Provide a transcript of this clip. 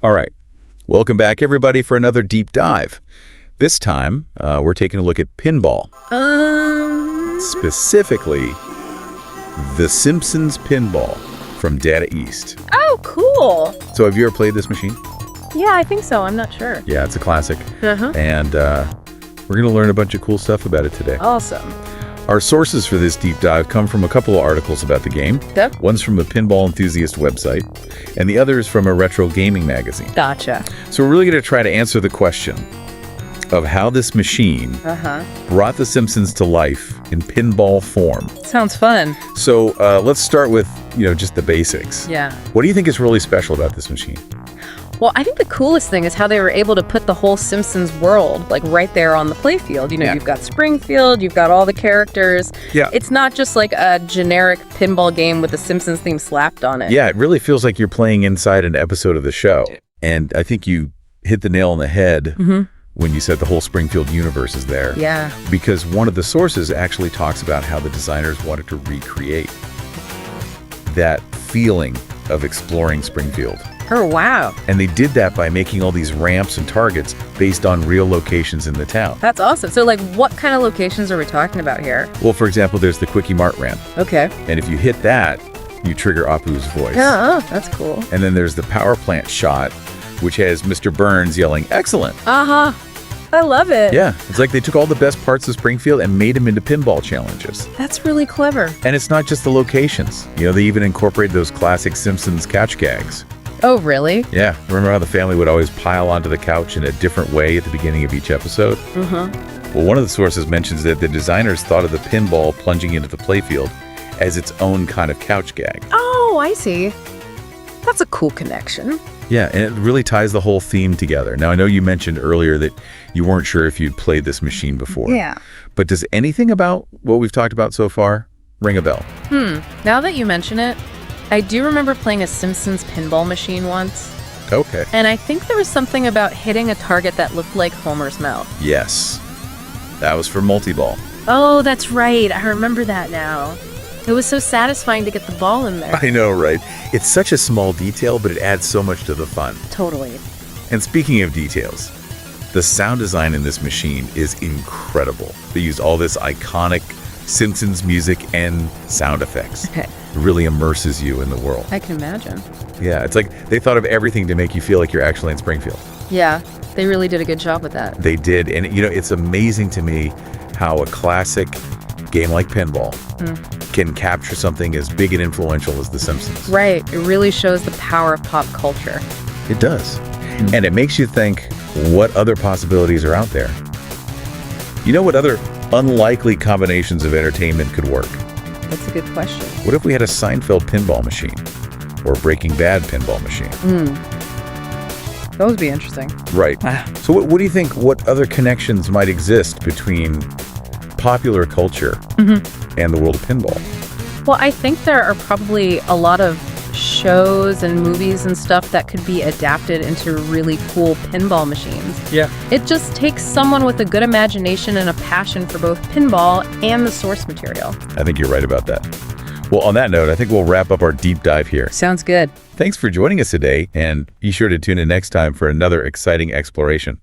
All right. Welcome back, everybody, for another deep dive. This time, we're taking a look at pinball. Specifically, the Simpsons Pinball from Data East. Oh, cool. So have you ever played this machine? Yeah, I think so. I'm not sure. Yeah, it's a classic. Uh-huh. And we're going to learn a bunch of cool stuff about it today. Awesome. Our sources for this deep dive come from a couple of articles about the game. Yep. One's from a pinball enthusiast website, and the other is from a retro gaming magazine. Gotcha. So we're really going to try to answer the question of how this machine brought The Simpsons to life in pinball form. Sounds fun. So let's start with, just the basics. Yeah. What do you think is really special about this machine? Well, I think the coolest thing is how they were able to put the whole Simpsons world, right there on the playfield. You've got Springfield, you've got all the characters. Yeah. It's not just like a generic pinball game with the Simpsons theme slapped on it. Yeah, it really feels like you're playing inside an episode of the show. And I think you hit the nail on the head when you said the whole Springfield universe is there. Yeah. Because one of the sources actually talks about how the designers wanted to recreate that feeling of exploring Springfield. Oh, wow. And they did that by making all these ramps and targets based on real locations in the town. That's awesome. So, what kind of locations are we talking about here? Well, for example, there's the Quickie Mart ramp. Okay. And if you hit that, you trigger Apu's voice. Oh, that's cool. And then there's the power plant shot, which has Mr. Burns yelling, "Excellent." Uh-huh. I love it. Yeah, it's like they took all the best parts of Springfield and made them into pinball challenges. That's really clever. And it's not just the locations. They even incorporate those classic Simpsons couch gags. Oh, really? Yeah, remember how the family would always pile onto the couch in a different way at the beginning of each episode? Well, one of the sources mentions that the designers thought of the pinball plunging into the playfield as its own kind of couch gag. Oh, I see. That's a cool connection. Yeah, and it really ties the whole theme together. Now, I know you mentioned earlier that you weren't sure if you'd played this machine before. Yeah. But does anything about what we've talked about so far ring a bell? Now that you mention it, I do remember playing a Simpsons pinball machine once. Okay. And I think there was something about hitting a target that looked like Homer's mouth. Yes. That was for multi-ball. Oh, that's right. I remember that now. It was so satisfying to get the ball in there. I know, right? It's such a small detail, but it adds so much to the fun. Totally. And speaking of details, the sound design in this machine is incredible. They used all this iconic Simpsons music and sound effects. Okay. It really immerses you in the world. I can imagine. Yeah, it's like they thought of everything to make you feel like you're actually in Springfield. Yeah, they really did a good job with that. They did. And, it's amazing to me how a classic game like pinball can capture something as big and influential as The Simpsons. Right. It really shows the power of pop culture. It does. And it makes you think what other possibilities are out there. What other unlikely combinations of entertainment could work? That's a good question. What if we had a Seinfeld pinball machine or a Breaking Bad pinball machine? That would be interesting. Right. So what do you think, what other connections might exist between popular culture and the world of pinball? Well, I think there are probably a lot of shows and movies and stuff that could be adapted into really cool pinball machines. Yeah. It just takes someone with a good imagination and a passion for both pinball and the source material. I think you're right about that. Well, on that note, I think we'll wrap up our deep dive here. Sounds good. Thanks for joining us today, and be sure to tune in next time for another exciting exploration.